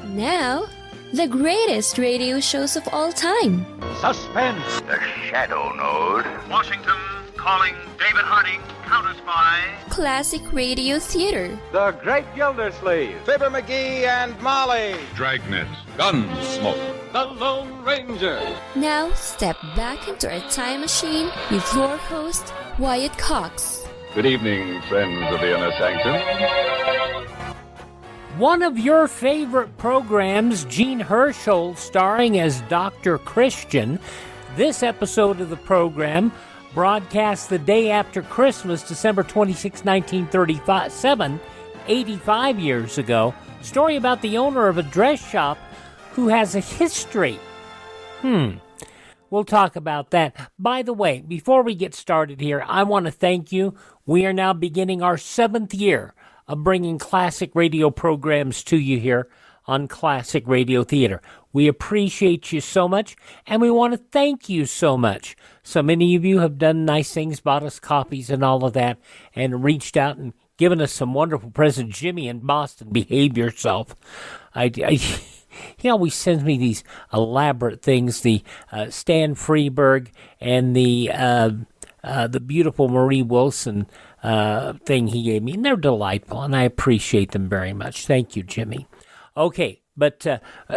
Now, the greatest radio shows of all time. Suspense. The Shadow Node. Washington calling David Harding, counter-spy. Classic radio theater. The Great Gildersleeve. Fibber McGee and Molly. Dragnet. Gunsmoke. The Lone Ranger. Now, step back into our time machine with your host, Wyatt Cox. Good evening, friends of the Inner Sanctum. One of your favorite programs, Gene Herschel, starring as Dr. Christian. This episode of the program broadcast the day after Christmas, December 26, 1937, 85 years ago. Story about the owner of a dress shop who has a history. We'll talk about that. By the way, before we get started here, I want to thank you. We are now beginning our 7th year of bringing classic radio programs to you here on Classic Radio Theater. We appreciate you so much, and we want to thank you so much. So many of you have done nice things, bought us copies and all of that, and reached out and given us some wonderful presents. Jimmy in Boston, behave yourself. He always sends me these elaborate things, the Stan Freberg and the beautiful Marie Wilson thing he gave me, and they're delightful, and I appreciate them very much. Thank you, Jimmy. Okay, but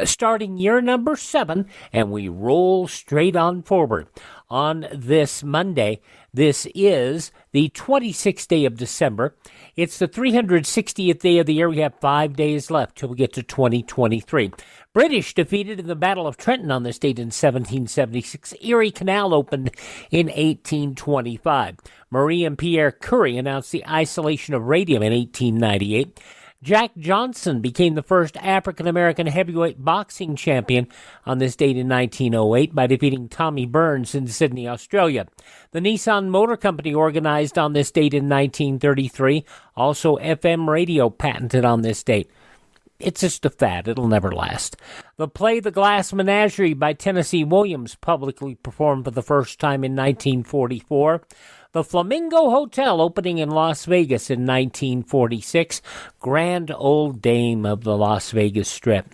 starting year number 7, and we roll straight on forward. On this Monday, this is the 26th day of December. It's the 360th day of the year. We have 5 days left till we get to 2023. British defeated in the Battle of Trenton on this date in 1776. Erie Canal opened in 1825. Marie and Pierre Curie announced the isolation of radium in 1898. Jack Johnson became the first African-American heavyweight boxing champion on this date in 1908 by defeating Tommy Burns in Sydney, Australia. The Nissan Motor Company organized on this date in 1933. Also, FM radio patented on this date. It's just a fad. It'll never last. The play The Glass Menagerie by Tennessee Williams publicly performed for the first time in 1944. The Flamingo Hotel opening in Las Vegas in 1946. Grand old dame of the Las Vegas Strip.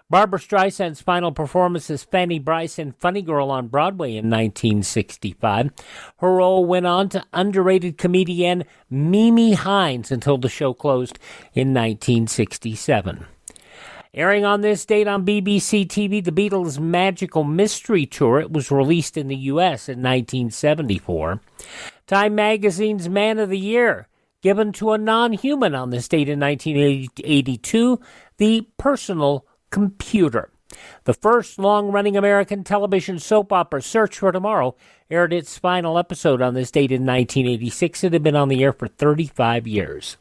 Barbra Streisand's final performance as Fanny Brice in Funny Girl on Broadway in 1965. Her role went on to underrated comedian Mimi Hines until the show closed in 1967. Airing on this date on BBC TV, the Beatles' Magical Mystery Tour. It was released in the U.S. in 1974. Time Magazine's Man of the Year, given to a non-human on this date in 1982, the Personal Computer. The first long-running American television soap opera, Search for Tomorrow, aired its final episode on this date in 1986. It had been on the air for 35 years.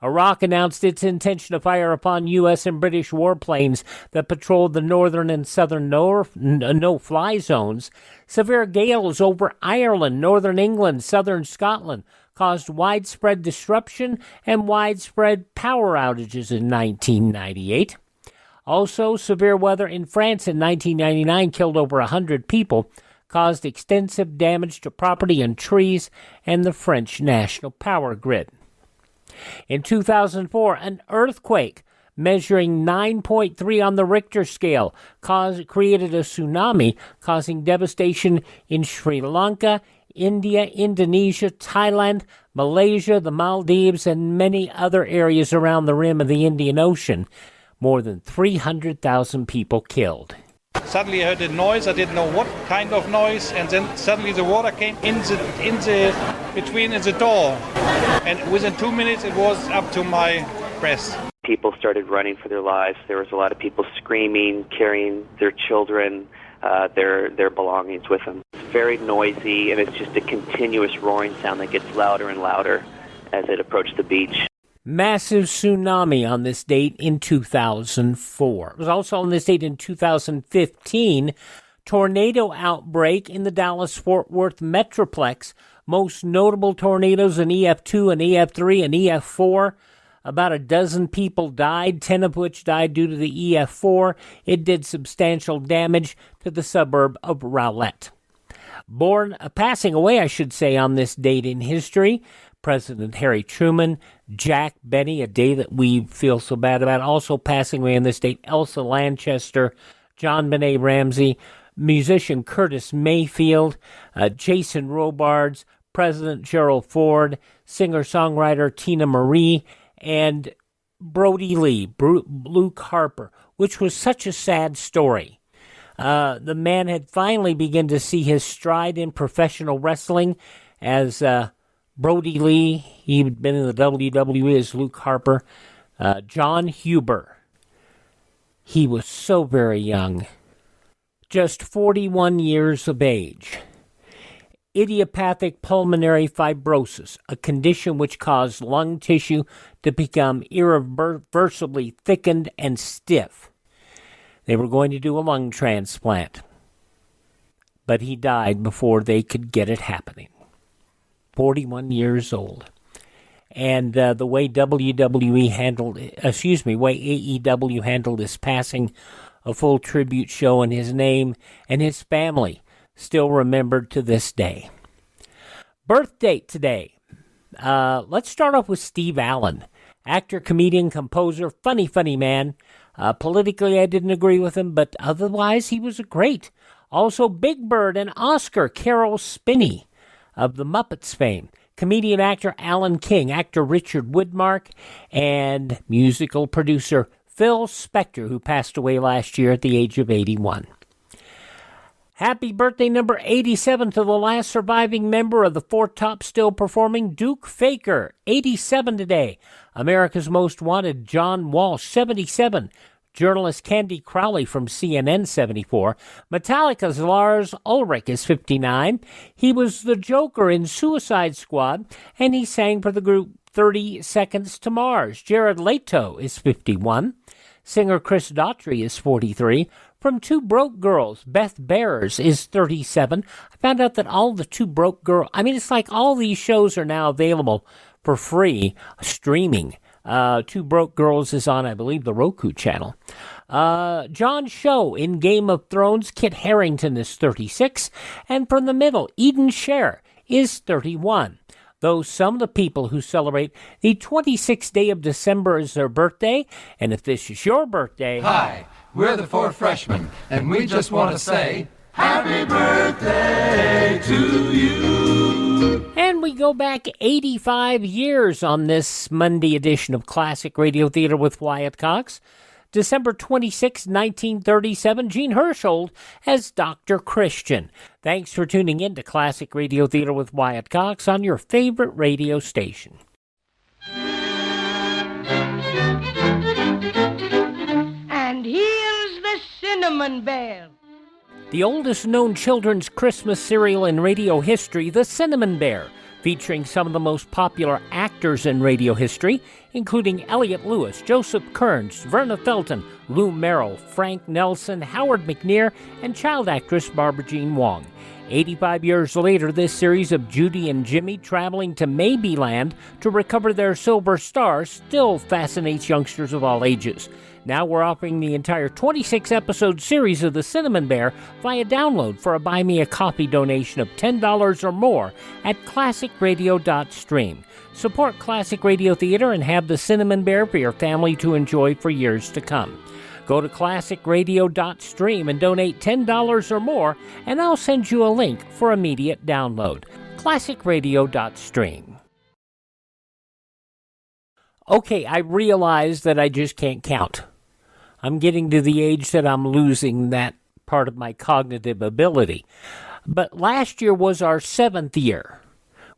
Iraq announced its intention to fire upon U.S. and British warplanes that patrolled the northern and southern no-fly zones. Severe gales over Ireland, northern England, southern Scotland caused widespread disruption and widespread power outages in 1998. Also, severe weather in France in 1999 killed over 100 people, caused extensive damage to property and trees and the French national power grid. In 2004, an earthquake measuring 9.3 on the Richter scale created a tsunami, causing devastation in Sri Lanka, India, Indonesia, Thailand, Malaysia, the Maldives, and many other areas around the rim of the Indian Ocean. More than 300,000 people killed. Suddenly I heard a noise. I didn't know what kind of noise, and then suddenly the water came in the door, and within 2 minutes it was up to my breast. People started running for their lives. There was a lot of people screaming, carrying their children, their belongings with them. It's very noisy, and it's just a continuous roaring sound that gets louder and louder as it approached the beach. Massive tsunami on this date in 2004. It was also on this date in 2015. Tornado outbreak in the Dallas-Fort Worth Metroplex. Most notable tornadoes in EF2 and EF3 and EF4. About a dozen people died, 10 of which died due to the EF4. It did substantial damage to the suburb of Rowlett. Passing away, I should say, on this date in history, President Harry Truman, Jack Benny, a day that we feel so bad about, also passing away on this date, Elsa Lanchester, John Benet Ramsey, musician Curtis Mayfield, Jason Robards, President Gerald Ford, singer-songwriter Tina Marie, and Brody Lee, Luke Harper, which was such a sad story. The man had finally begun to see his stride in professional wrestling as Brody Lee. He had been in the WWE as Luke Harper. John Huber. He was so very young. Just 41 years of age. Idiopathic pulmonary fibrosis, a condition which caused lung tissue to become irreversibly thickened and stiff. They were going to do a lung transplant, but he died before they could get it happening. 41 years old. And the way AEW handled his passing, a full tribute show in his name and his family, still remembered to this day. Birth date today. Let's start off with Steve Allen. Actor, comedian, composer, funny man. Politically, I didn't agree with him, but otherwise, he was great. Also, Big Bird and Oscar Carol Spinney of the Muppets fame. Comedian, actor Alan King, actor Richard Widmark, and musical producer Phil Spector, who passed away last year at the age of 81. Happy birthday number 87 to the last surviving member of the Four Tops still performing, Duke Faker, 87 today. America's Most Wanted, John Walsh, 77. Journalist Candy Crowley from CNN, 74. Metallica's Lars Ulrich is 59. He was the Joker in Suicide Squad, and he sang for the group 30 Seconds to Mars. Jared Leto is 51. Singer Chris Daughtry is 43. From Two Broke Girls, Beth Bears is 37. I found out that all the Two Broke Girls, it's like all these shows are now available for free streaming. Two Broke Girls is on, I believe, the Roku channel. John Cho in Game of Thrones, Kit Harington is 36. And from the middle, Eden Sher is 31. Though some of the people who celebrate the 26th day of December is their birthday, and if this is your birthday... Hi, we're the Four Freshmen, and we just want to say, Happy birthday to you! And we go back 85 years on this Monday edition of Classic Radio Theater with Wyatt Cox. December 26, 1937, Gene Hersholt as Dr. Christian. Thanks for tuning in to Classic Radio Theater with Wyatt Cox on your favorite radio station. And here's the Cinnamon Bear. The oldest known children's Christmas cereal in radio history, the Cinnamon Bear, featuring some of the most popular actors in radio history, including Elliot Lewis, Joseph Kearns, Verna Felton, Lou Merrill, Frank Nelson, Howard McNear, and child actress Barbara Jean Wong. 85 years later, this series of Judy and Jimmy traveling to Maybeland to recover their silver star still fascinates youngsters of all ages. Now we're offering the entire 26-episode series of The Cinnamon Bear via download for a Buy Me a Coffee donation of $10 or more at classicradio.stream. Support Classic Radio Theater and have The Cinnamon Bear for your family to enjoy for years to come. Go to classicradio.stream and donate $10 or more, and I'll send you a link for immediate download. classicradio.stream. Okay, I realize that I just can't count. I'm getting to the age that I'm losing that part of my cognitive ability. But last year was our 7th year,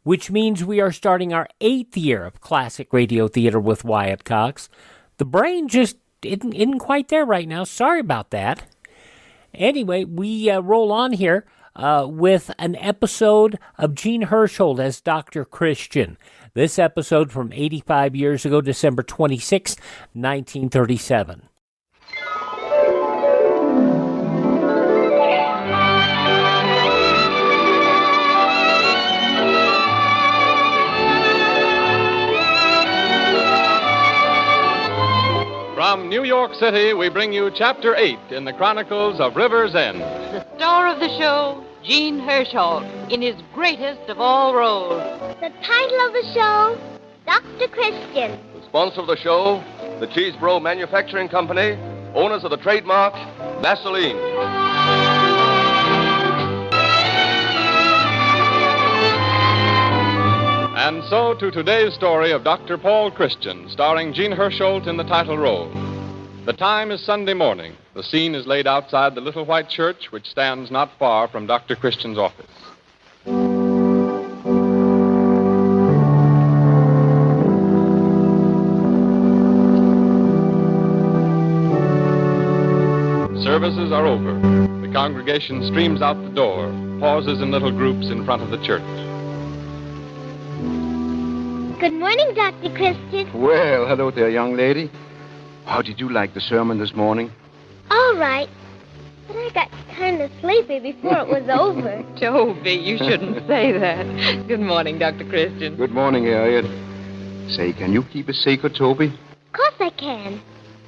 which means we are starting our 8th year of Classic Radio Theater with Wyatt Cox. The brain just isn't quite there right now. Sorry about that. Anyway, we roll on here with an episode of Gene Hersholt as Dr. Christian. This episode from 85 years ago, December 26, 1937. From New York City, we bring you Chapter 8 in the Chronicles of River's End. The star of the show, Gene Herschel in his greatest of all roles. The title of the show, Dr. Christian. The sponsor of the show, the Cheesebro Manufacturing Company, owners of the trademark, Vaseline. And so to today's story of Dr. Paul Christian, starring Gene Herschel in the title role. The time is Sunday morning. The scene is laid outside the little white church, which stands not far from Dr. Christian's office. Services are over. The congregation streams out the door, pauses in little groups in front of the church. Good morning, Dr. Christian. Well, hello there, young lady. How did you like the sermon this morning? All right. But I got kind of sleepy before it was over. Toby, you shouldn't say that. Good morning, Dr. Christian. Good morning, Harriet. Say, can you keep a secret, Toby? Of course I can.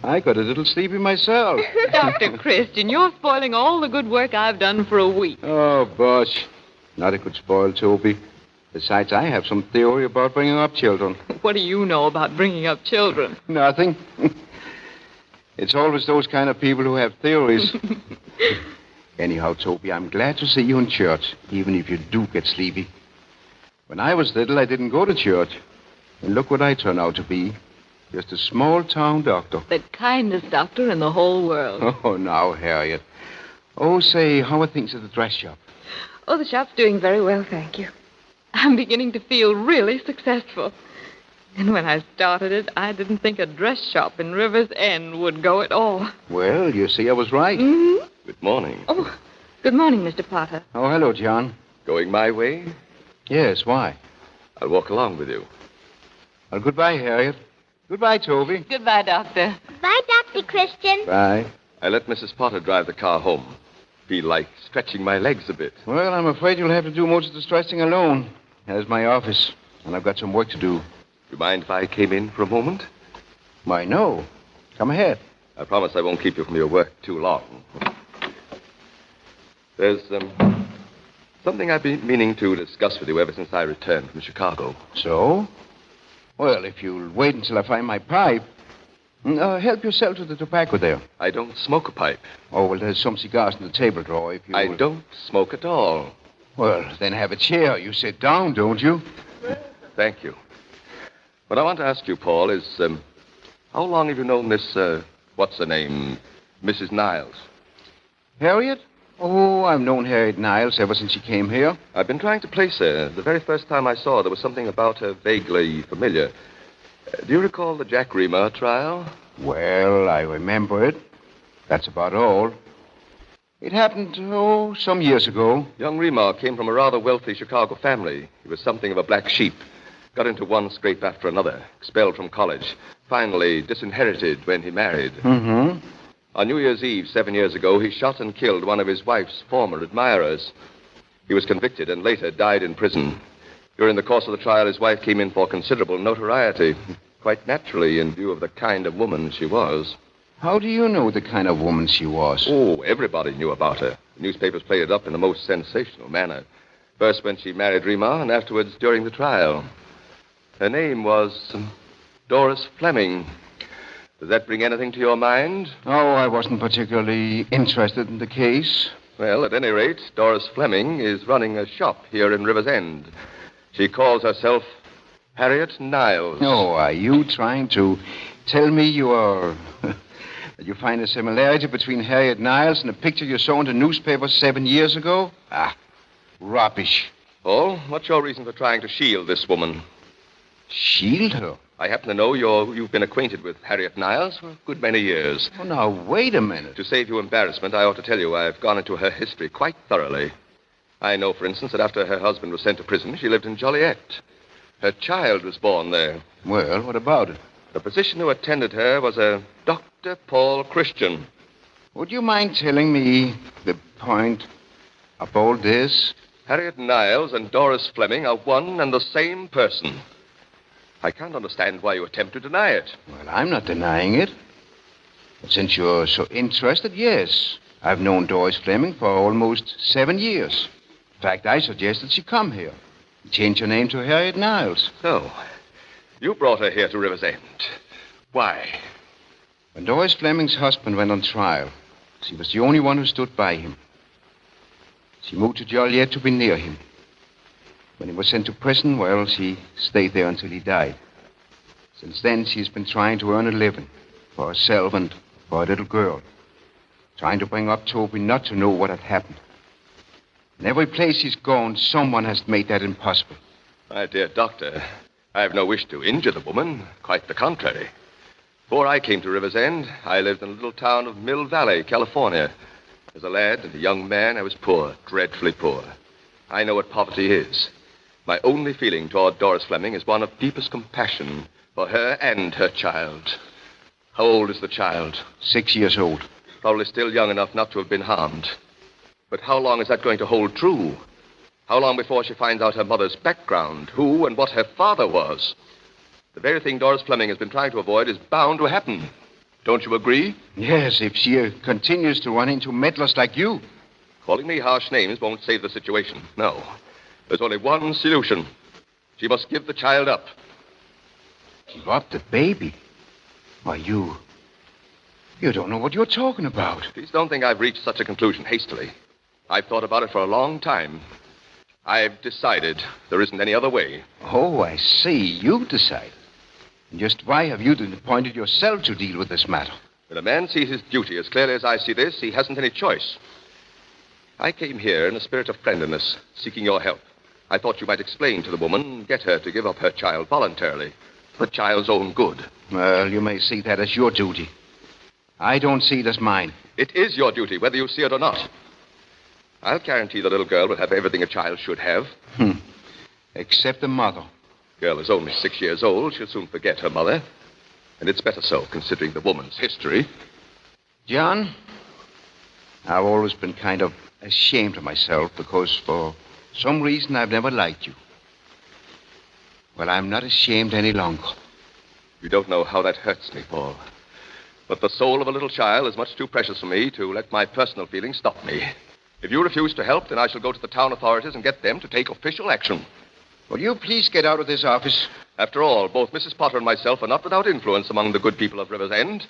I got a little sleepy myself. Dr. Christian, you're spoiling all the good work I've done for a week. Oh, bosh. Not a good spoil, Toby. Besides, I have some theory about bringing up children. What do you know about bringing up children? Nothing. It's always those kind of people who have theories. Anyhow, Toby, I'm glad to see you in church, even if you do get sleepy. When I was little, I didn't go to church. And look what I turn out to be. Just a small-town doctor. The kindest doctor in the whole world. Oh, now, Harriet. Oh, say, how are things at the dress shop? Oh, the shop's doing very well, thank you. I'm beginning to feel really successful. And when I started it, I didn't think a dress shop in River's End would go at all. Well, you see, I was right. Mm-hmm. Good morning. Oh, good morning, Mr. Potter. Oh, hello, John. Going my way? Yes, why? I'll walk along with you. Well, goodbye, Harriet. Goodbye, Toby. Goodbye, Doctor. Bye, Dr. Christian. Bye. I let Mrs. Potter drive the car home. Feel like stretching my legs a bit. Well, I'm afraid you'll have to do most of the stretching alone. There's my office, and I've got some work to do. You mind if I came in for a moment? Why, no. Come ahead. I promise I won't keep you from your work too long. There's something I've been meaning to discuss with you ever since I returned from Chicago. So? Well, if you'll wait until I find my pipe. Help yourself to the tobacco there. I don't smoke a pipe. Oh, well, there's some cigars in the table drawer if you... I don't smoke at all. Well, then have a chair. You sit down, don't you? Thank you. What I want to ask you, Paul, is how long have you known this, what's her name, Mrs. Niles? Harriet? Oh, I've known Harriet Niles ever since she came here. I've been trying to place her. The very first time I saw her, there was something about her vaguely familiar. Do you recall the Jack Reamer trial? Well, I remember it. That's about all. It happened, some years ago. Young Reamer came from a rather wealthy Chicago family. He was something of a black sheep. Got into one scrape after another. Expelled from college. Finally disinherited when he married. Mm-hmm. On New Year's Eve 7 years ago, he shot and killed one of his wife's former admirers. He was convicted and later died in prison. During the course of the trial, his wife came in for considerable notoriety. Quite naturally, in view of the kind of woman she was. How do you know the kind of woman she was? Oh, everybody knew about her. The newspapers played it up in the most sensational manner. First when she married Reamer, and afterwards during the trial. Her name was Doris Fleming. Does that bring anything to your mind? Oh, I wasn't particularly interested in the case. Well, at any rate, Doris Fleming is running a shop here in River's End. She calls herself Harriet Niles. Oh, are you trying to tell me you are... that you find a similarity between Harriet Niles and a picture you saw in the newspaper 7 years ago? Ah, rubbish. Paul, what's your reason for trying to shield this woman? Shield her? I happen to know you've been acquainted with Harriet Niles for a good many years. Oh, now, wait a minute. To save you embarrassment, I ought to tell you I've gone into her history quite thoroughly. I know, for instance, that after her husband was sent to prison, she lived in Joliet. Her child was born there. Well, what about it? The physician who attended her was a Dr. Paul Christian. Would you mind telling me the point of all this? Harriet Niles and Doris Fleming are one and the same person. I can't understand why you attempt to deny it. Well, I'm not denying it. But since you're so interested, yes. I've known Doris Fleming for almost 7 years. fact, I suggested she come here. Change her name to Harriet Niles. So, you brought her here to River's End. Why? When Doris Fleming's husband went on trial, she was the only one who stood by him. She moved to Joliet to be near him. When he was sent to prison, well, she stayed there until he died. Since then, she's been trying to earn a living for herself and for a little girl. Trying to bring up Toby not to know what had happened. In every place she's gone, someone has made that impossible. My dear doctor, I have no wish to injure the woman. Quite the contrary. Before I came to River's End, I lived in a little town of Mill Valley, California. As a lad and a young man, I was poor, dreadfully poor. I know what poverty is. My only feeling toward Doris Fleming is one of deepest compassion for her and her child. How old is the child? 6 years old. Probably still young enough not to have been harmed. But how long is that going to hold true? How long before she finds out her mother's background, who and what her father was? The very thing Doris Fleming has been trying to avoid is bound to happen. Don't you agree? Yes, if she continues to run into meddlers like you. Calling me harsh names won't save the situation. No. There's only one solution. She must give the child up. Give up the baby? Why, you don't know what you're talking about. Please don't think I've reached such a conclusion hastily. I've thought about it for a long time. I've decided there isn't any other way. Oh, I see. You decide. And just why have you appointed yourself to deal with this matter? When a man sees his duty as clearly as I see this, he hasn't any choice. I came here in a spirit of friendliness, seeking your help. I thought you might explain to the woman, get her to give up her child voluntarily, for the child's own good. Well, you may see that as your duty. I don't see it as mine. It is your duty, whether you see it or not. I'll guarantee the little girl will have everything a child should have. Except the mother. Girl is only 6 years old. She'll soon forget her mother. And it's better so, considering the woman's history. John, I've always been kind of ashamed of myself because for some reason I've never liked you. Well, I'm not ashamed any longer. You don't know how that hurts me, Paul. But the soul of a little child is much too precious for me to let my personal feelings stop me. If you refuse to help, then I shall go to the town authorities and get them to take official action. Will you please get out of this office? After all, both Mrs. Potter and myself are not without influence among the good people of River's End.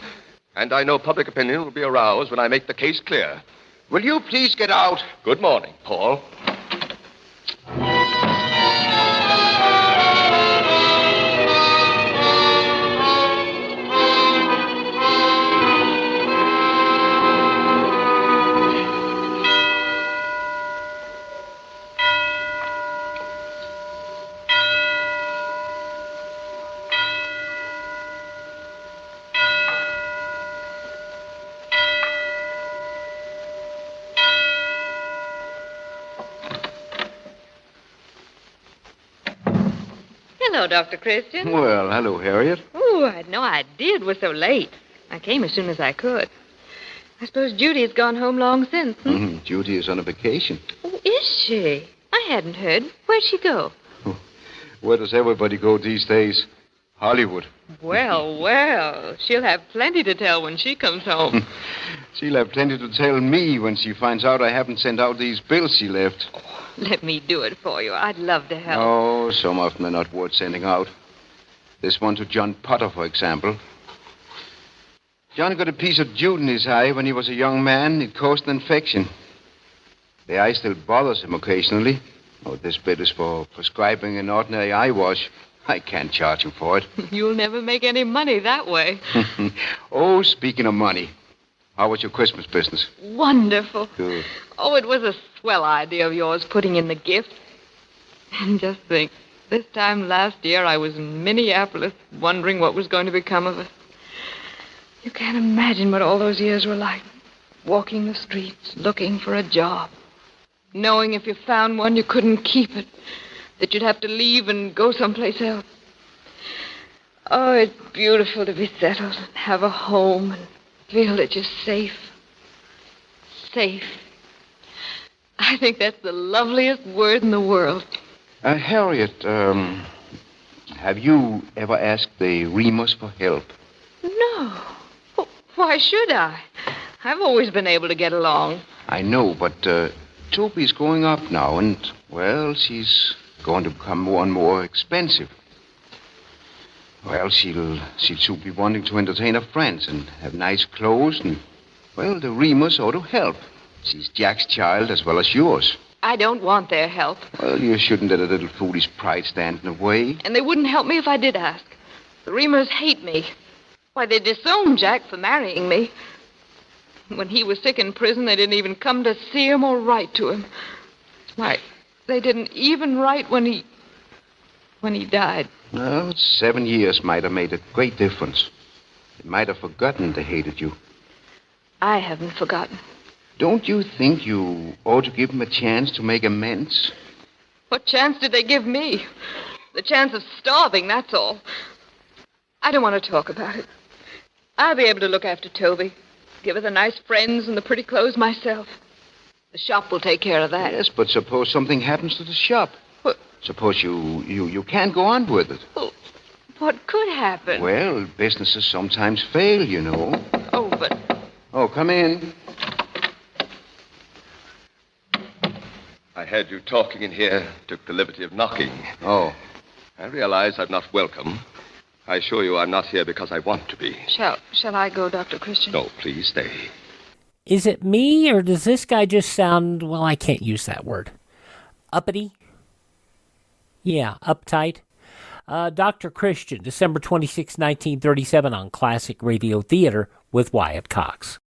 And I know public opinion will be aroused when I make the case clear. Will you please get out? Good morning, Paul. Hello, Dr. Christian. Well, hello, Harriet. Oh, I had no idea it was so late. I came as soon as I could. I suppose Judy has gone home long since. Judy is on a vacation. Oh, is she? I hadn't heard. Where'd she go? Where does everybody go these days? Hollywood. Well, she'll have plenty to tell when she comes home. She'll have plenty to tell me when she finds out I haven't sent out these bills she left. Let me do it for you. I'd love to help. Oh, some of them are not worth sending out. This one to John Potter, for example. John got a piece of jute in his eye when he was a young man. It caused an infection. The eye still bothers him occasionally. Oh, this bill is for prescribing an ordinary eye wash. I can't charge him for it. You'll never make any money that way. Oh, speaking of money, how was your Christmas business? Wonderful. Good. Oh, it was a swell idea of yours putting in the gift. And just think, this time last year I was in Minneapolis wondering what was going to become of us. You can't imagine what all those years were like. Walking the streets, looking for a job. Knowing if you found one, you couldn't keep it. That you'd have to leave and go someplace else. Oh, it's beautiful to be settled and have a home and feel that you're safe. Safe. I think that's the loveliest word in the world. Harriet, have you ever asked the Remus for help? No. Why should I? I've always been able to get along. I know, but Toby's going up now, and, well, she's going to become more and more expensive. Well, she'll soon be wanting to entertain her friends and have nice clothes, and, well, the Remus ought to help. She's Jack's child as well as yours. I don't want their help. Well, you shouldn't let a little foolish pride stand in the way. And they wouldn't help me if I did ask. The Reamers hate me. Why, they disowned Jack for marrying me. When he was sick in prison, they didn't even come to see him or write to him. Why, they didn't even write when he died. Well, 7 years might have made a great difference. They might have forgotten they hated you. I haven't forgotten. Don't you think you ought to give them a chance to make amends? What chance did they give me? The chance of starving, that's all. I don't want to talk about it. I'll be able to look after Toby. Give her the nice friends and the pretty clothes myself. The shop will take care of that. Yes, but suppose something happens to the shop. What? Suppose you can't go on with it. Oh, what could happen? Well, businesses sometimes fail, you know. Oh, but... Oh, come in. I heard you talking in here, took the liberty of knocking. Oh. I realize I'm not welcome. I assure you I'm not here because I want to be. Shall I go, Dr. Christian? No, please stay. Is it me, or does this guy just sound, well, I can't use that word, uppity? Yeah, uptight. Dr. Christian, December 26, 1937, on Classic Radio Theater with Wyatt Cox.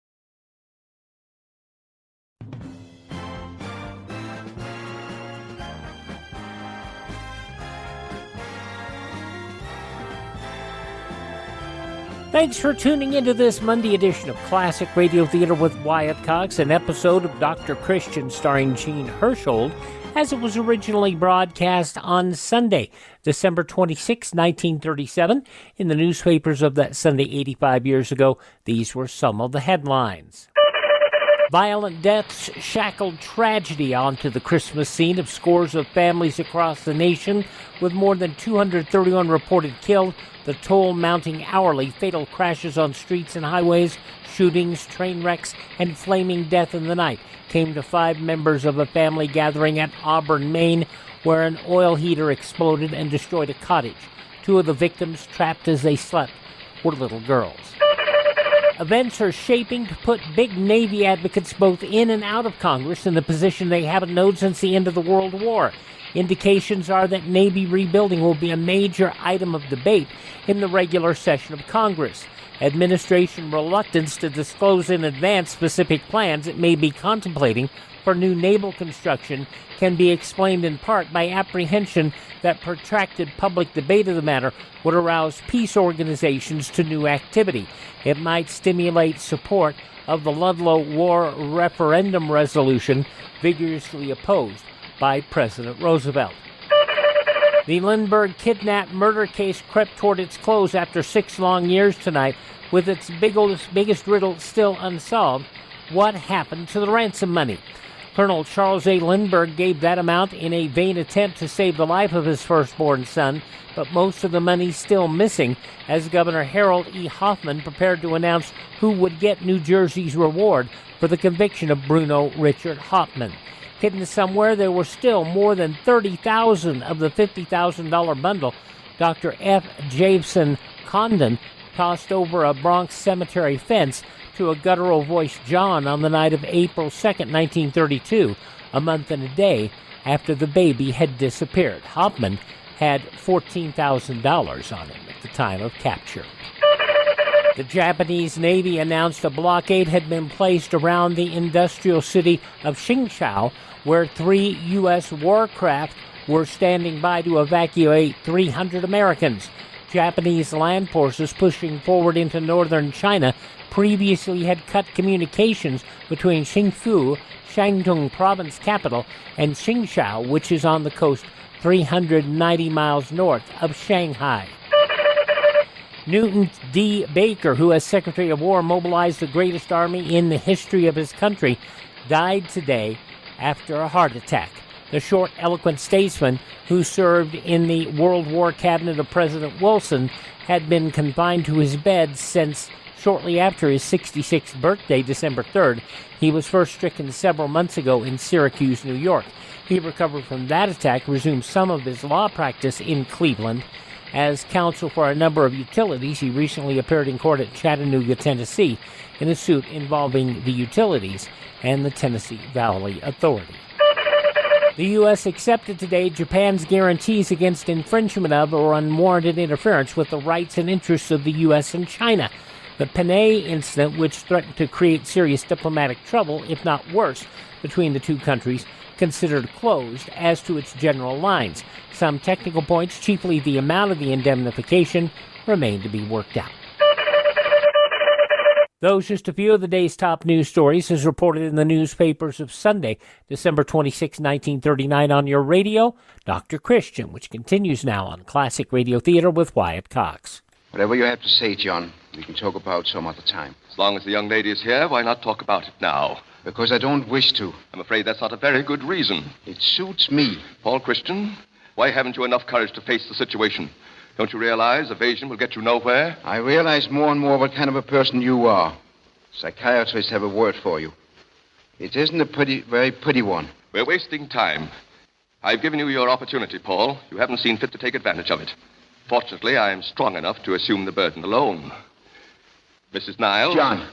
Thanks for tuning into this Monday edition of Classic Radio Theater with Wyatt Cox, an episode of Dr. Christian starring Jean Hersholt, as it was originally broadcast on Sunday, December 26, 1937. In the newspapers of that Sunday 85 years ago, these were some of the headlines. Violent deaths shackled tragedy onto the Christmas scene of scores of families across the nation, with more than 231 reported killed, the toll mounting hourly. Fatal crashes on streets and highways, shootings, train wrecks, and flaming death in the night came to 5 members of a family gathering at Auburn, Maine, where an oil heater exploded and destroyed a cottage. 2 of the victims, trapped as they slept, were little girls. Events are shaping to put big Navy advocates both in and out of Congress in the position they haven't known since the end of the World War. Indications are that Navy rebuilding will be a major item of debate in the regular session of Congress. Administration reluctance to disclose in advance specific plans it may be contemplating for new naval construction can be explained in part by apprehension that protracted public debate of the matter would arouse peace organizations to new activity. It might stimulate support of the Ludlow War referendum resolution vigorously opposed by President Roosevelt. The Lindbergh kidnap murder case crept toward its close after 6 long years tonight, with its biggest riddle still unsolved. What happened to the ransom money? Colonel Charles A. Lindbergh gave that amount in a vain attempt to save the life of his firstborn son, but most of the money's still missing as Governor Harold E. Hoffman prepared to announce who would get New Jersey's reward for the conviction of Bruno Richard Hauptmann. Hidden somewhere, there were still more than 30,000 of the $50,000 bundle Dr. F. Jameson Condon tossed over a Bronx cemetery fence to a guttural-voiced John on the night of April 2, 1932, a month and a day after the baby had disappeared. Hauptmann had $14,000 on him at the time of capture. The Japanese Navy announced a blockade had been placed around the industrial city of Qingzhou, where 3 U.S. warcraft were standing by to evacuate 300 Americans. Japanese land forces pushing forward into northern China previously had cut communications between Xingfu, Shandong province capital, and Qingzhou, which is on the coast 390 miles north of Shanghai. Newton D. Baker, who as Secretary of War mobilized the greatest army in the history of his country, died today after a heart attack. The short, eloquent statesman who served in the World War cabinet of President Wilson had been confined to his bed since shortly after his 66th birthday, December 3rd. He was first stricken several months ago in Syracuse, New York. He recovered from that attack, resumed some of his law practice in Cleveland. As counsel for a number of utilities, he recently appeared in court at Chattanooga, Tennessee, in a suit involving the utilities and the Tennessee Valley Authority. The U.S. accepted today Japan's guarantees against infringement of or unwarranted interference with the rights and interests of the U.S. and China. The Panay incident, which threatened to create serious diplomatic trouble, if not worse, between the two countries, considered closed as to its general lines. Some technical points, chiefly the amount of the indemnification, remain to be worked out. Those just a few of the day's top news stories as reported in the newspapers of Sunday, December 26, 1939 on your radio. Dr. Christian, which continues now on Classic Radio Theater with Wyatt Cox. Whatever you have to say, John, we can talk about some other time. As long as the young lady is here, why not talk about it now? Because I don't wish to. I'm afraid that's not a very good reason. It suits me. Paul Christian, why haven't you enough courage to face the situation? Don't you realize evasion will get you nowhere? I realize more and more what kind of a person you are. Psychiatrists have a word for you. It isn't a very pretty one. We're wasting time. I've given you your opportunity, Paul. You haven't seen fit to take advantage of it. Fortunately, I am strong enough to assume the burden alone. Mrs. Niles? John.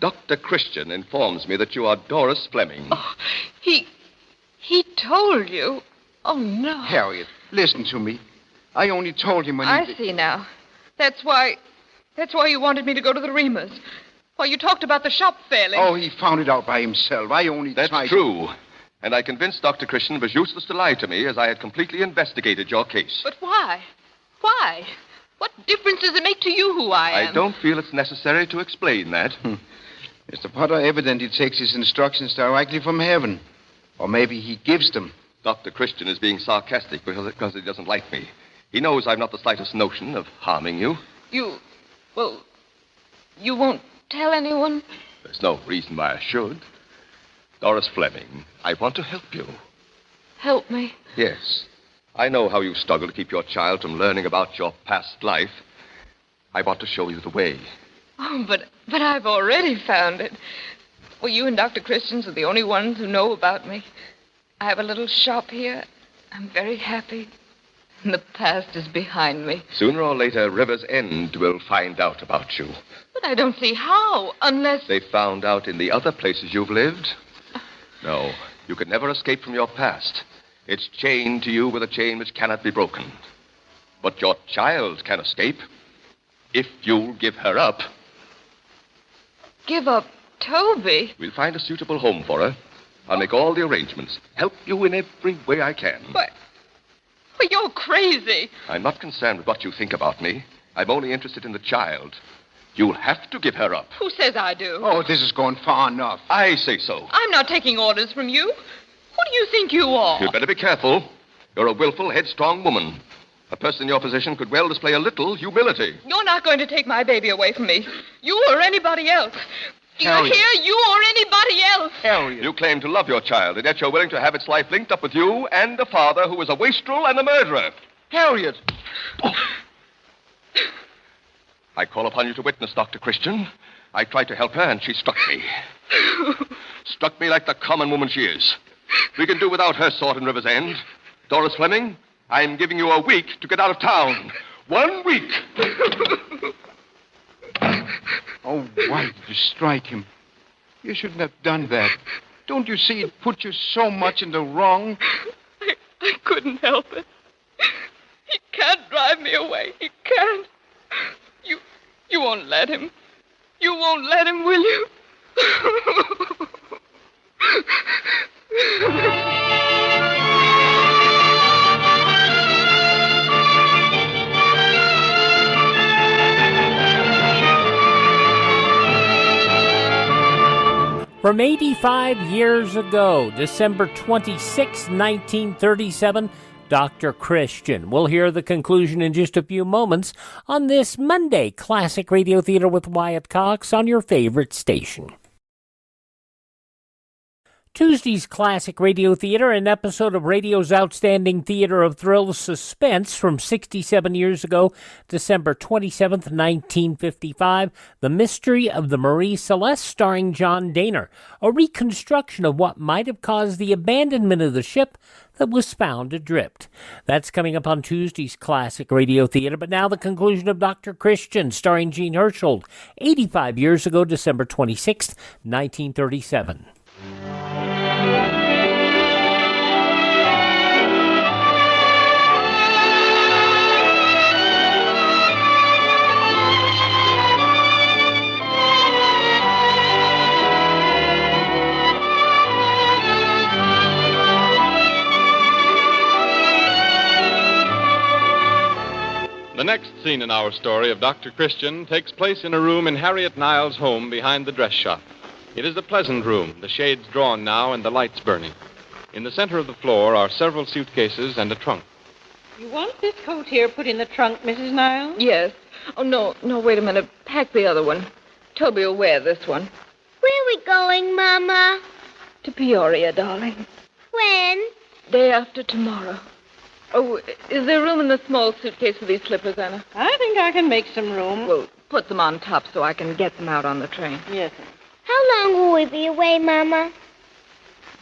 Dr. Christian informs me that you are Doris Fleming. Oh, he told you. Oh, no. Harriet, listen to me. I only told him when I see now. That's why you wanted me to go to the Reamers. Why, you talked about the shop failing. Oh, he found it out by himself. I only tried... That's true. And I convinced Dr. Christian it was useless to lie to me, as I had completely investigated your case. But why? Why? What difference does it make to you who I am? I don't feel it's necessary to explain that. Mr. Potter evidently takes his instructions directly from heaven. Or maybe he gives them. Dr. Christian is being sarcastic because he doesn't like me. He knows I've not the slightest notion of harming you. You won't tell anyone? There's no reason why I should. Doris Fleming, I want to help you. Help me? Yes. I know how you struggle to keep your child from learning about your past life. I want to show you the way. Oh, but I've already found it. Well, you and Dr. Christians are the only ones who know about me. I have a little shop here. I'm very happy. And the past is behind me. Sooner or later, River's End will find out about you. But I don't see how, unless... They found out in the other places you've lived. No, you can never escape from your past. It's chained to you with a chain which cannot be broken. But your child can escape if you'll give her up. Give up Toby? We'll find a suitable home for her. I'll make all the arrangements. Help you in every way I can. But you're crazy. I'm not concerned with what you think about me. I'm only interested in the child. You'll have to give her up. Who says I do? Oh, this is going far enough. I say so. I'm not taking orders from you. Who do you think you are? You'd better be careful. You're a willful, headstrong woman. A person in your position could well display a little humility. You're not going to take my baby away from me. You or anybody else. Do you Harriet. hear? You or anybody else. Harriet. You claim to love your child, and yet you're willing to have its life linked up with you and a father who is a wastrel and a murderer. Harriet. Oh. I call upon you to witness, Dr. Christian. I tried to help her, and she struck me. Struck me like the common woman she is. We can do without her sort in River's End. Doris Fleming, I'm giving you a week to get out of town. 1 week. Oh, why did you strike him? You shouldn't have done that. Don't you see it put you so much in the wrong? I couldn't help it. He can't drive me away. He can't. You won't let him. You won't let him, will you? From 85 years ago, December 26, 1937, Dr. Christian. We'll hear the conclusion in just a few moments on this Monday Classic Radio Theater with Wyatt Cox on your favorite station. Tuesday's Classic Radio Theater, an episode of radio's outstanding theater of thrills suspense from 67 years ago, December 27th, 1955, The Mystery of the Marie Celeste, starring John Dehner, a reconstruction of what might have caused the abandonment of the ship that was found adrift. That's coming up on Tuesday's Classic Radio Theater, but now the conclusion of Dr. Christian, starring Gene Hersholt, 85 years ago, December 26th, 1937. The next scene in our story of Dr. Christian takes place in a room in Harriet Niles' home behind the dress shop. It is a pleasant room, the shades drawn now and the lights burning. In the center of the floor are several suitcases and a trunk. You want this coat here put in the trunk, Mrs. Niles? Yes. Oh, no, wait a minute. Pack the other one. Toby will wear this one. Where are we going, Mama? To Peoria, darling. When? Day after tomorrow. Oh, is there room in the small suitcase for these slippers, Anna? I think I can make some room. Well, put them on top so I can get them out on the train. Yes, sir. How long will we be away, Mama?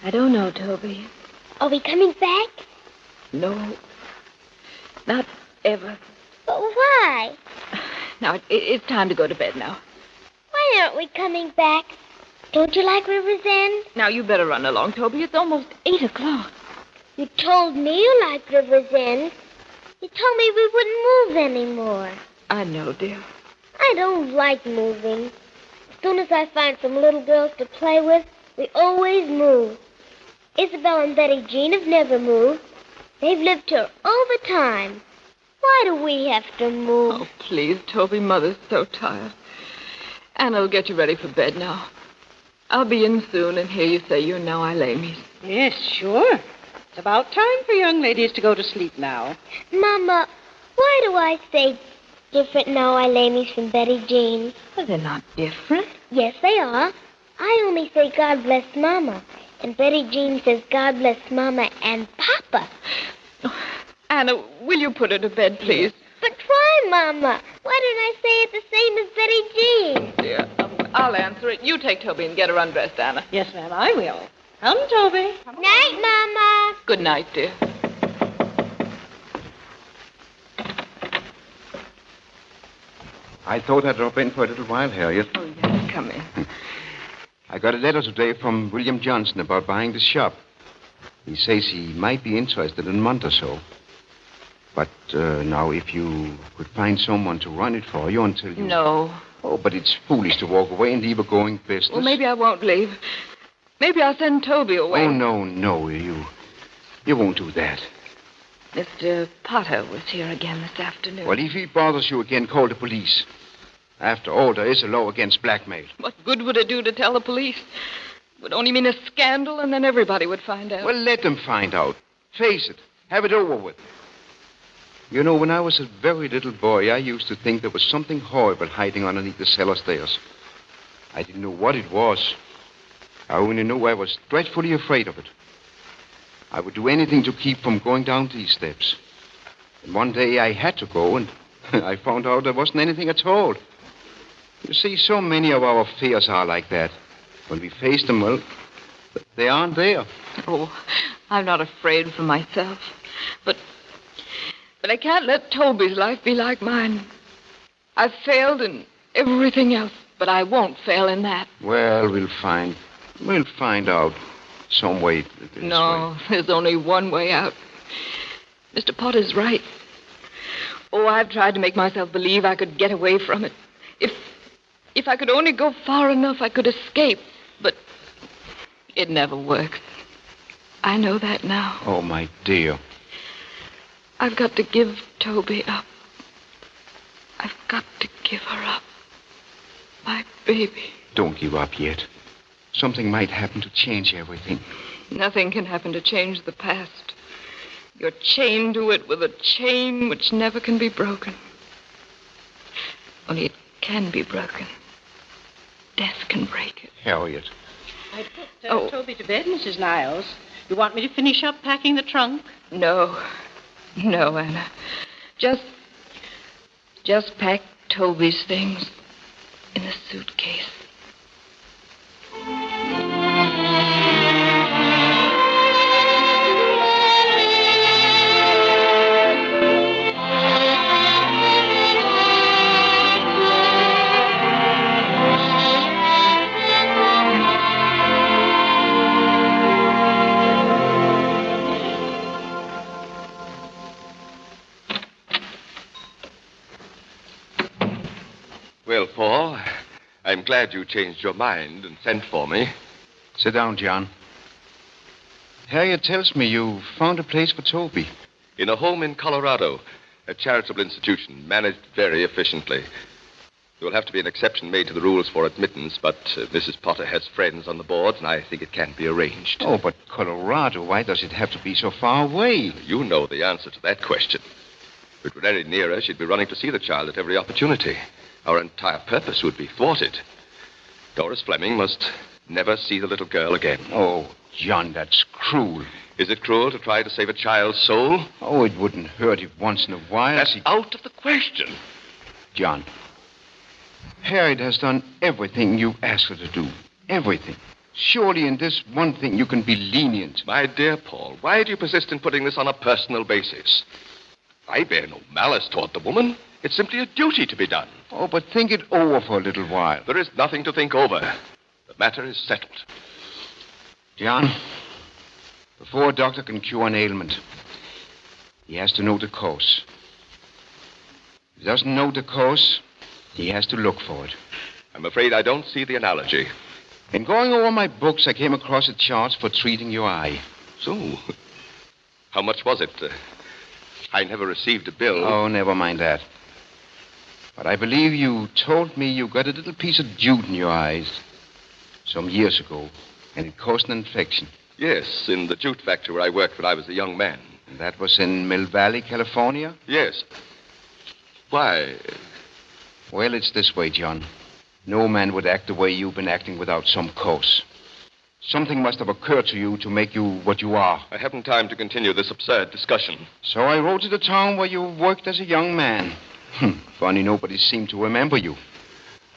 I don't know, Toby. Are we coming back? No. Not ever. But why? Now, it's time to go to bed now. Why aren't we coming back? Don't you like River's End? Now, you better run along, Toby. It's almost 8 o'clock. You told me you liked River's End. You told me we wouldn't move anymore. I know, dear. I don't like moving. As soon as I find some little girls to play with, we always move. Isabel and Betty Jean have never moved. They've lived here all the time. Why do we have to move? Oh, please, Toby. Mother's so tired. Anna will get you ready for bed now. I'll be in soon and hear you say you're now Eilemies. Yes, sure. It's about time for young ladies to go to sleep now. Mama, why do I say different now, Eilemies, from Betty Jean? Well, they're not different. Yes, they are. I only say God bless Mama. And Betty Jean says God bless Mama and Papa. Oh, Anna, will you put her to bed, please? But try, Mama. Why don't I say it the same as Betty Jean? Dear, I'll answer it. You take Toby and get her undressed, Anna. Yes, ma'am, I will. Come, Toby. Night, Mama. Good night, dear. I thought I'd drop in for a little while, Harriet. Oh, yes, come in. I got a letter today from William Johnson about buying the shop. He says he might be interested in a month or so. But now, if you could find someone to run it for you until you... No. Oh, but it's foolish to walk away and leave a going business. Well, maybe I won't leave. Maybe I'll send Toby away. Oh, no, you won't do that. Mr. Potter was here again this afternoon. Well, if he bothers you again, call the police. After all, there is a law against blackmail. What good would it do to tell the police? It would only mean a scandal, and then everybody would find out. Well, let them find out. Face it. Have it over with. You know, when I was a very little boy, I used to think there was something horrible hiding underneath the cellar stairs. I didn't know what it was. I only knew I was dreadfully afraid of it. I would do anything to keep from going down these steps. And one day I had to go, and I found out there wasn't anything at all. You see, so many of our fears are like that. When we face them, well, they aren't there. Oh, I'm not afraid for myself. But I can't let Toby's life be like mine. I've failed in everything else, but I won't fail in that. Well, we'll find out some way. No, there's only one way out. Mr. Potter's right. Oh, I've tried to make myself believe I could get away from it. If I could only go far enough, I could escape. But it never works. I know that now. Oh, my dear. I've got to give Toby up. I've got to give her up. My baby. Don't give up yet. Something might happen to change everything. Nothing can happen to change the past. You're chained to it with a chain which never can be broken. Only it can be broken. Death can break it. Harriet, I'd put Toby to bed, Mrs. Niles. You want me to finish up packing the trunk? No, Anna. Just pack Toby's things in the suitcase. Well, Paul, I'm glad you changed your mind and sent for me. Sit down, John. Harriet tells me you found a place for Toby. In a home in Colorado, a charitable institution managed very efficiently. There will have to be an exception made to the rules for admittance, but Mrs. Potter has friends on the board, and I think it can be arranged. Oh, but Colorado, why does it have to be so far away? You know the answer to that question. If it were any nearer, she'd be running to see the child at every opportunity. Our entire purpose would be thwarted. Doris Fleming must never see the little girl again. Oh, John, that's cruel. Is it cruel to try to save a child's soul? Oh, it wouldn't hurt if once in a while... That's out of the question. John, Harriet has done everything you asked her to do. Everything. Surely in this one thing you can be lenient. My dear Paul, why do you persist in putting this on a personal basis? I bear no malice toward the woman. It's simply a duty to be done. Oh, but think it over for a little while. There is nothing to think over. The matter is settled. John, before a doctor can cure an ailment, he has to know the cause. If he doesn't know the cause, he has to look for it. I'm afraid I don't see the analogy. In going over my books, I came across a chart for treating your eye. So, how much was it? I never received a bill. Oh, never mind that. But I believe you told me you got a little piece of jute in your eyes some years ago, and it caused an infection. Yes, in the jute factory where I worked when I was a young man. And that was in Mill Valley, California? Yes. Why? Well, it's this way, John. No man would act the way you've been acting without some cause. Something must have occurred to you to make you what you are. I haven't time to continue this absurd discussion. So I rode to the town where you worked as a young man. Funny nobody seemed to remember you.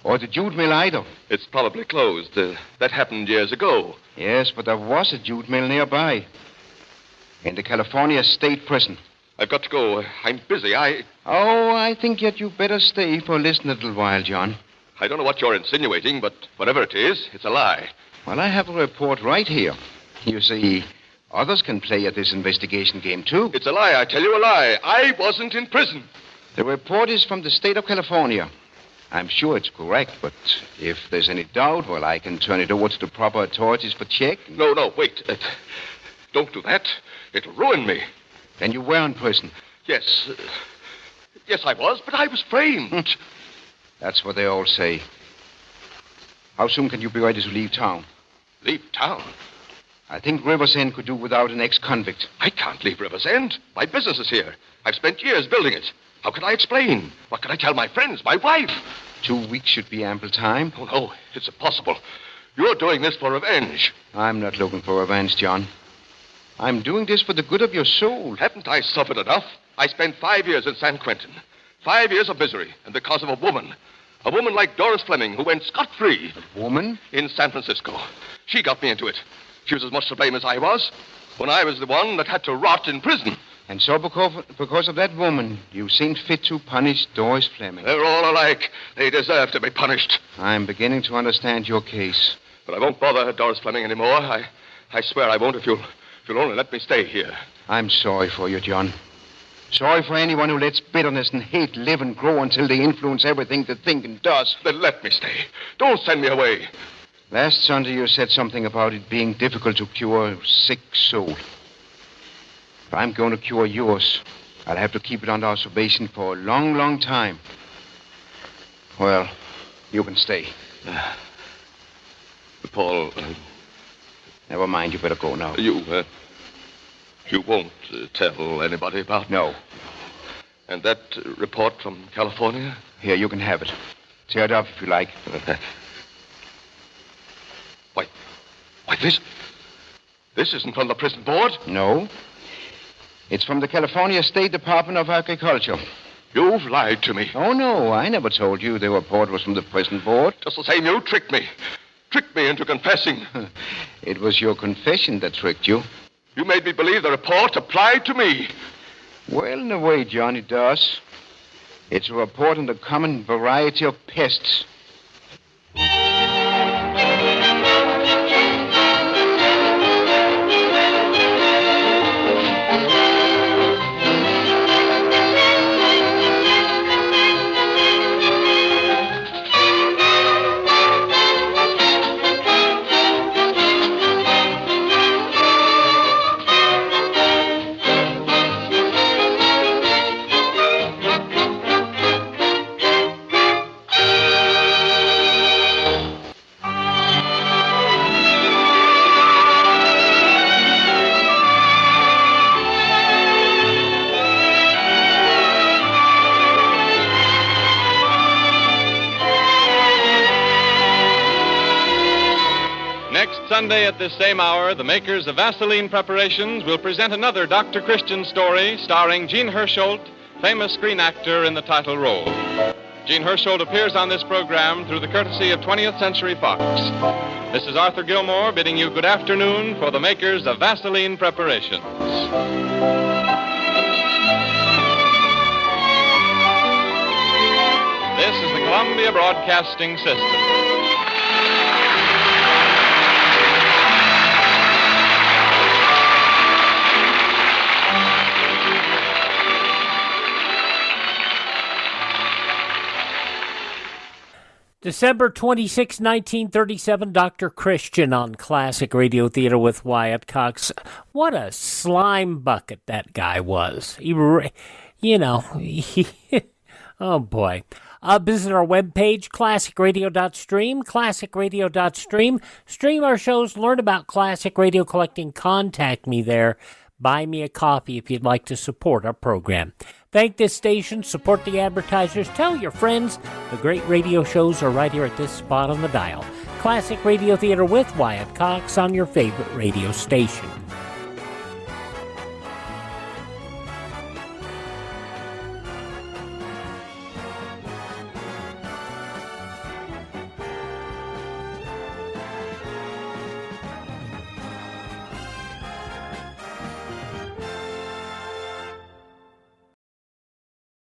Or the jute mill either. It's probably closed. That happened years ago. Yes, but there was a jute mill nearby. In the California State Prison. I've got to go. I'm busy. Oh, I think yet you better stay for a little while, John. I don't know what you're insinuating, but whatever it is, it's a lie. Well, I have a report right here. You see, others can play at this investigation game, too. It's a lie. I tell you a lie. I wasn't in prison. The report is from the state of California. I'm sure it's correct, but if there's any doubt, well, I can turn it over to the proper authorities for check. No, wait. Don't do that. It'll ruin me. Then you were in prison? Yes. Yes, I was, but I was framed. That's what they all say. How soon can you be ready to leave town? Leave town? I think Rivers End could do without an ex-convict. I can't leave Rivers End. My business is here. I've spent years building it. How can I explain? What can I tell my friends, my wife? 2 weeks should be ample time. Oh, no, it's impossible. You're doing this for revenge. I'm not looking for revenge, John. I'm doing this for the good of your soul. Haven't I suffered enough? I spent 5 years in San Quentin. 5 years of misery, and because of a woman. A woman like Doris Fleming, who went scot-free. A woman? In San Francisco. She got me into it. She was as much to blame as I was, when I was the one that had to rot in prison. And so because of that woman, you seemed fit to punish Doris Fleming. They're all alike. They deserve to be punished. I'm beginning to understand your case. But I won't bother Doris Fleming anymore. I swear I won't if you'll only let me stay here. I'm sorry for you, John. Sorry for anyone who lets bitterness and hate live and grow until they influence everything they think and does. Then let me stay. Don't send me away. Last Sunday you said something about it being difficult to cure a sick soul. If I'm going to cure yours, I'll have to keep it under observation for a long, long time. Well, you can stay. Paul... Never mind, you better go now. You won't tell anybody about... No. And that report from California? Here, you can have it. Tear it up if you like. Why, this isn't from the prison board. No. It's from the California State Department of Agriculture. You've lied to me. Oh, no, I never told you the report was from the prison board. Just the same, you tricked me. Tricked me into confessing. It was your confession that tricked you. You made me believe the report applied to me. Well, in a way, John, it does. It's a report on the common variety of pests. Sunday at this same hour, the makers of Vaseline Preparations will present another Dr. Christian story starring Jean Hersholt, famous screen actor in the title role. Jean Hersholt appears on this program through the courtesy of 20th Century Fox. This is Arthur Gilmore bidding you good afternoon for the makers of Vaseline Preparations. This is the Columbia Broadcasting System. December 26, 1937, Dr. Christian on Classic Radio Theater with Wyatt Cox. What a slime bucket that guy was. Oh, boy. Visit our webpage, classicradio.stream, classicradio.stream. Stream our shows, learn about classic radio collecting, contact me there. Buy me a coffee if you'd like to support our program. Thank this station, support the advertisers, tell your friends the great radio shows are right here at this spot on the dial. Classic Radio Theater with Wyatt Cox on your favorite radio station.